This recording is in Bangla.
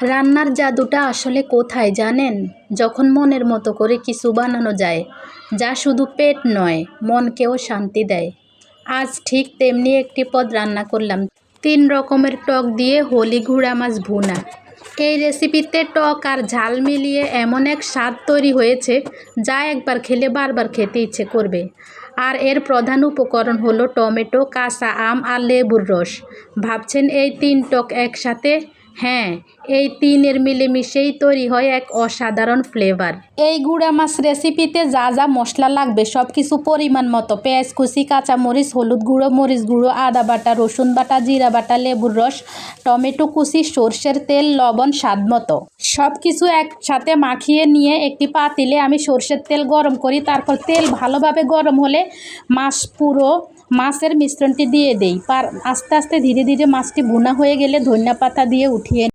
রান্নার জাদুটা আসলে কোথায় জানেন? যখন মনের মতো করে কিছু বানানো যায়, যা শুধু পেট নয়, মনকেও শান্তি দেয়। আজ ঠিক তেমনি একটি পদ রান্না করলাম, 3 রকমের টক দিয়ে হলি ঘুড়া মাছ ভুনা। এই রেসিপিতে টক আর ঝাল মিলিয়ে এমন এক স্বাদ তৈরি হয়েছে, যা একবার খেলে বারবার খেতে ইচ্ছে করবে। আর এর প্রধান উপকরণ হলো টমেটো, কাঁচা আম আর লেবুর রস। ভাবছেন এই 3 টক একসাথে? হ্যাঁ, এই 3 এর মিলেমিশেই তৈরি হয় এক অসাধারণ ফ্লেভার। এই গুঁড়া মাছ রেসিপিতে যা যা মশলা লাগবে সব কিছু পরিমাণ মতো: পেঁয়াজ কুচি, কাঁচামরিচ, হলুদ গুঁড়ো, মরিচ গুঁড়ো, আদা বাটা, রসুন বাটা, জিরা বাটা, লেবুর রস, টমেটো কুচি, সর্ষের তেল, লবণ স্বাদ মতো। সব কিছু একসাথে মাখিয়ে নিয়ে একটি পাতিলে আমি সর্ষের তেল গরম করি। তারপর তেল ভালোভাবে গরম হলে মাছের মিশ্রণটি দিয়ে দেই। আস্তে আস্তে ধীরে ধীরে মাছটি ভুনা হয়ে গেলে ধনিয়া পাতা দিয়ে উঠিয়ে